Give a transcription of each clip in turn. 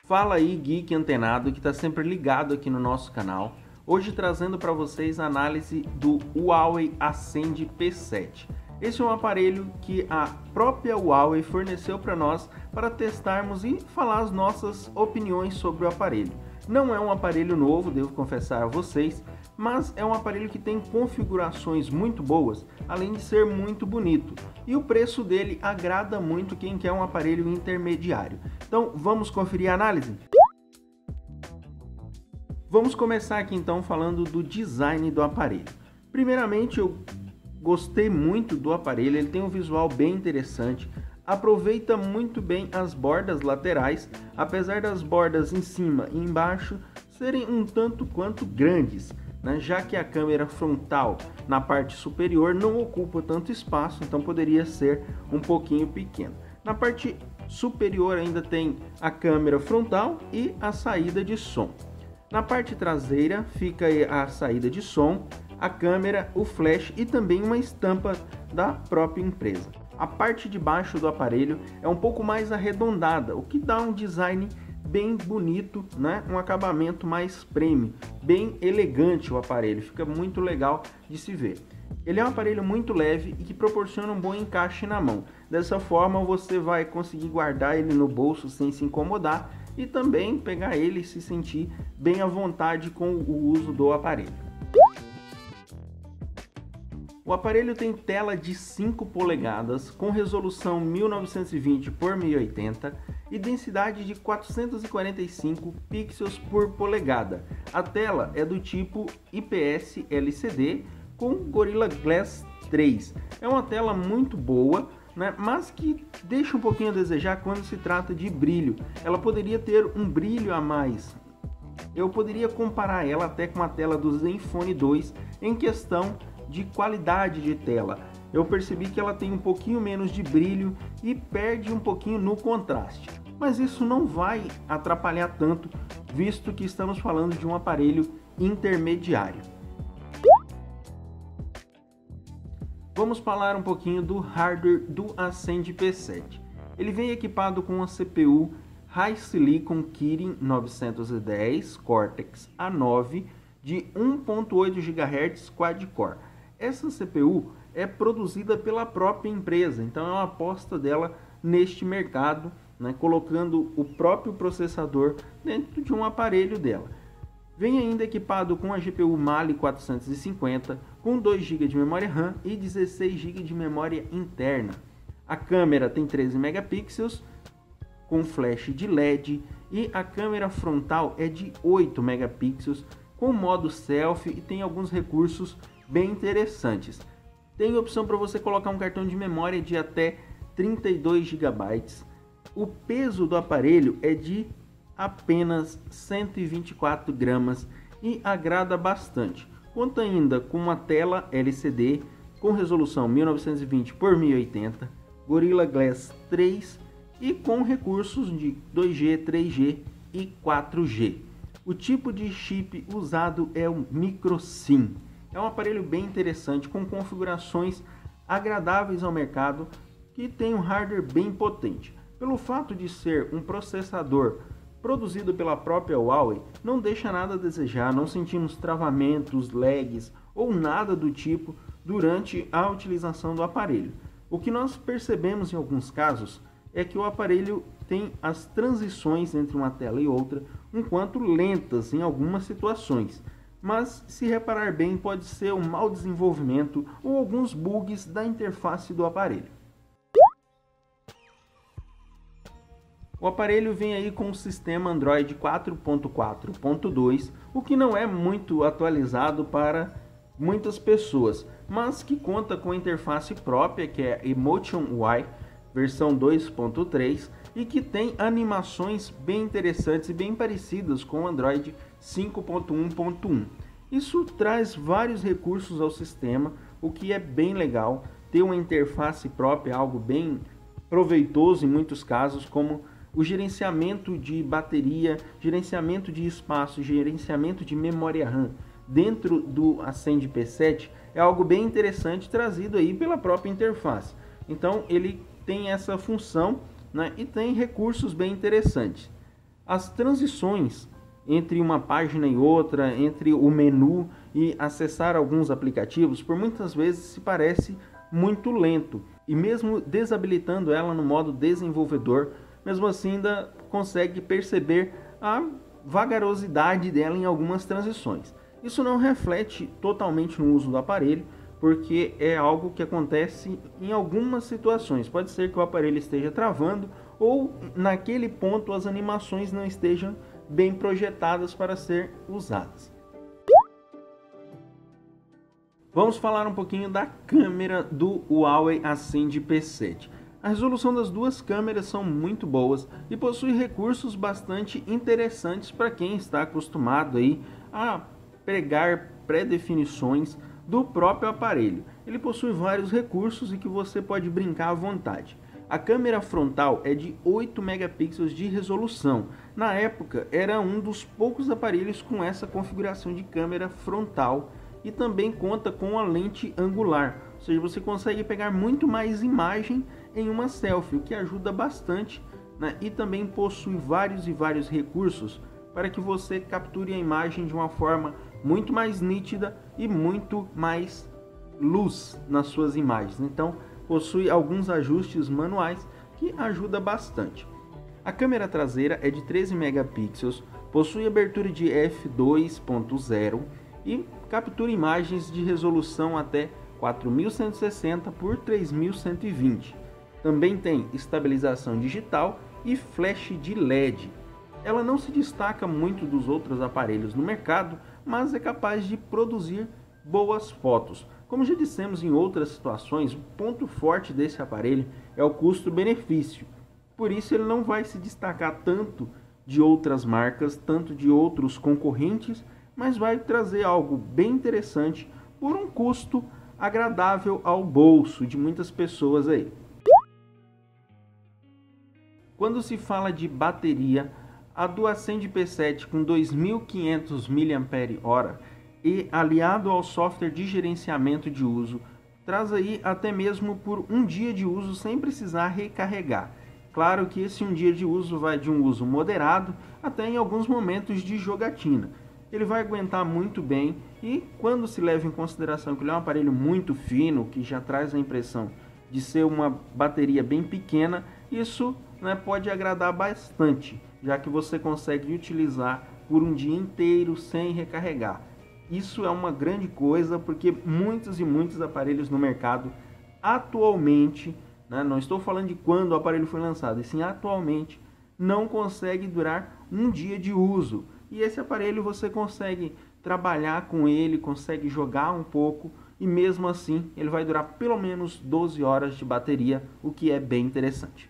Fala aí, geek antenado que está sempre ligado aqui no nosso canal. Hoje trazendo para vocês a análise do Huawei Ascend P7. Esse é um aparelho que a própria Huawei forneceu para nós para testarmos e falar as nossas opiniões sobre o aparelho. Não é um aparelho novo, devo confessar a vocês, mas é um aparelho que tem configurações muito boas, além de ser muito bonito. E o preço dele agrada muito quem quer um aparelho intermediário. Então vamos conferir a análise? Vamos começar aqui então falando do design do aparelho. Primeiramente, eu gostei muito do aparelho, ele tem um visual bem interessante, aproveita muito bem as bordas laterais, apesar das bordas em cima e embaixo serem um tanto quanto grandes, né? Já que a câmera frontal na parte superior não ocupa tanto espaço, então poderia ser um pouquinho pequeno. Na parte superior ainda tem a câmera frontal e a saída de som. Na parte traseira fica a saída de som, a câmera, o flash e também uma estampa da própria empresa. A parte de baixo do aparelho é um pouco mais arredondada, o que dá um design bem bonito, né? Um acabamento mais premium, bem elegante o aparelho, fica muito legal de se ver. Ele é um aparelho muito leve e que proporciona um bom encaixe na mão. Dessa forma você vai conseguir guardar ele no bolso sem se incomodar e também pegar ele e se sentir bem à vontade com o uso do aparelho. O aparelho tem tela de 5 polegadas com resolução 1920 por 1080 e densidade de 445 pixels por polegada. A tela é do tipo IPS LCD com Gorilla Glass 3. É uma tela muito boa, né, mas que deixa um pouquinho a desejar quando se trata de brilho. Ela poderia ter um brilho a mais. Eu poderia comparar ela até com a tela do Zenfone 2 em questão de qualidade de tela. Eu percebi que ela tem um pouquinho menos de brilho e perde um pouquinho no contraste. Mas isso não vai atrapalhar tanto, visto que estamos falando de um aparelho intermediário. Vamos falar um pouquinho do hardware do Ascend P7. Ele vem equipado com a CPU High Silicon Kirin 910 Cortex A9 de 1.8 GHz quad-core. Essa CPU é produzida pela própria empresa, então é uma aposta dela neste mercado, né, colocando o próprio processador dentro de um aparelho dela. Vem ainda equipado com a GPU Mali 450, com 2 GB de memória RAM e 16 GB de memória interna. A câmera tem 13 megapixels, com flash de LED, e a câmera frontal é de 8 megapixels, com modo selfie e tem alguns recursos bem interessantes. Tem opção para você colocar um cartão de memória de até 32 GB. O peso do aparelho é de apenas 124 gramas e agrada bastante. Conta ainda com uma tela LCD com resolução 1920 por 1080, Gorilla Glass 3 e com recursos de 2G, 3G e 4G. O tipo de chip usado é o microSIM. É um aparelho bem interessante, com configurações agradáveis ao mercado, que tem um hardware bem potente. Pelo fato de ser um processador produzido pela própria Huawei, não deixa nada a desejar, não sentimos travamentos, lags ou nada do tipo durante a utilização do aparelho. O que nós percebemos em alguns casos é que o aparelho tem as transições entre uma tela e outra um quanto lentas em algumas situações, mas se reparar bem pode ser um mau desenvolvimento ou alguns bugs da interface do aparelho. O aparelho vem aí com o sistema Android 4.4.2, o que não é muito atualizado para muitas pessoas, mas que conta com a interface própria, que é Emotion UI versão 2.3, e que tem animações bem interessantes e bem parecidas com o Android 5.1.1. Isso traz vários recursos ao sistema, o que é bem legal. Ter uma interface própria é algo bem proveitoso em muitos casos, como o gerenciamento de bateria, gerenciamento de espaço, gerenciamento de memória RAM dentro do Ascend P7 é algo bem interessante, trazido aí pela própria interface. Então ele tem essa função, né, e tem recursos bem interessantes. As transições entre uma página e outra, entre o menu e acessar alguns aplicativos, por muitas vezes se parece muito lento. E mesmo desabilitando ela no modo desenvolvedor, mesmo assim ainda consegue perceber a vagarosidade dela em algumas transições. Isso não reflete totalmente no uso do aparelho, porque é algo que acontece em algumas situações. Pode ser que o aparelho esteja travando ou naquele ponto as animações não estejam bem projetadas para ser usadas. Vamos falar um pouquinho da câmera do Huawei Ascend P7. A resolução das duas câmeras são muito boas e possui recursos bastante interessantes para quem está acostumado aí a pegar pré-definições do próprio aparelho. Ele possui vários recursos e que você pode brincar à vontade. A câmera frontal é de 8 megapixels de resolução. Na época, era um dos poucos aparelhos com essa configuração de câmera frontal e também conta com a lente angular, ou seja, você consegue pegar muito mais imagem em uma selfie, o que ajuda bastante, né? E também possui vários recursos para que você capture a imagem de uma forma muito mais nítida e muito mais luz nas suas imagens. Então, possui alguns ajustes manuais que ajuda bastante. A câmera traseira é de 13 megapixels, possui abertura de f2.0 e captura imagens de resolução até 4160 por 3120. Também tem estabilização digital e flash de LED. Ela não se destaca muito dos outros aparelhos no mercado, mas é capaz de produzir boas fotos. Como já dissemos em outras situações, o ponto forte desse aparelho é o custo-benefício. Por isso ele não vai se destacar tanto de outras marcas, tanto de outros concorrentes, mas vai trazer algo bem interessante por um custo agradável ao bolso de muitas pessoas aí. Quando se fala de bateria, a do Ascend P7 com 2.500 mAh e aliado ao software de gerenciamento de uso, traz aí até mesmo por um dia de uso sem precisar recarregar. Claro que esse um dia de uso vai de um uso moderado até em alguns momentos de jogatina. Ele vai aguentar muito bem e quando se leva em consideração que ele é um aparelho muito fino, que já traz a impressão de ser uma bateria bem pequena, isso, né, pode agradar bastante, já que você consegue utilizar por um dia inteiro sem recarregar. Isso é uma grande coisa porque muitos aparelhos no mercado atualmente, né, não estou falando de quando o aparelho foi lançado, e sim atualmente, não consegue durar um dia de uso. E esse aparelho você consegue trabalhar com ele, consegue jogar um pouco e mesmo assim ele vai durar pelo menos 12 horas de bateria, o que é bem interessante.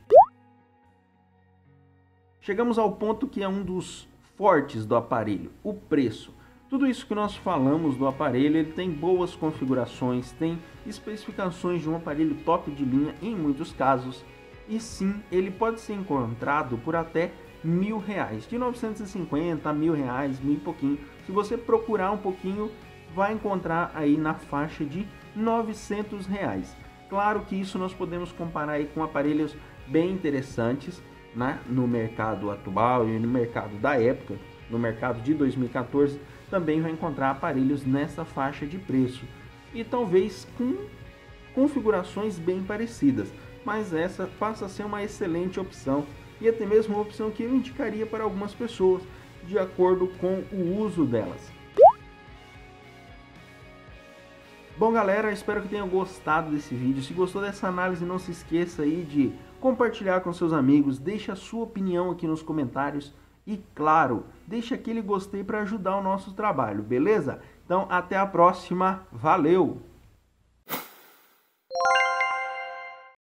Chegamos ao ponto que é um dos fortes do aparelho, o preço. Tudo isso que nós falamos do aparelho, ele tem boas configurações, tem especificações de um aparelho top de linha em muitos casos, e sim, ele pode ser encontrado por até R$1.000, de 950 a R$1.000, mil e pouquinho. Se você procurar um pouquinho, vai encontrar aí na faixa de R$900. Claro que isso nós podemos comparar aí com aparelhos bem interessantes, né, no mercado atual e no mercado da época, no mercado de 2014, também vai encontrar aparelhos nessa faixa de preço e talvez com configurações bem parecidas, mas essa passa a ser uma excelente opção e até mesmo uma opção que eu indicaria para algumas pessoas de acordo com o uso delas. Bom galera, espero que tenham gostado desse vídeo. Se gostou dessa análise, não se esqueça aí de compartilhar com seus amigos, deixe a sua opinião aqui nos comentários e claro, deixe aquele gostei para ajudar o nosso trabalho, beleza? Então até a próxima, valeu!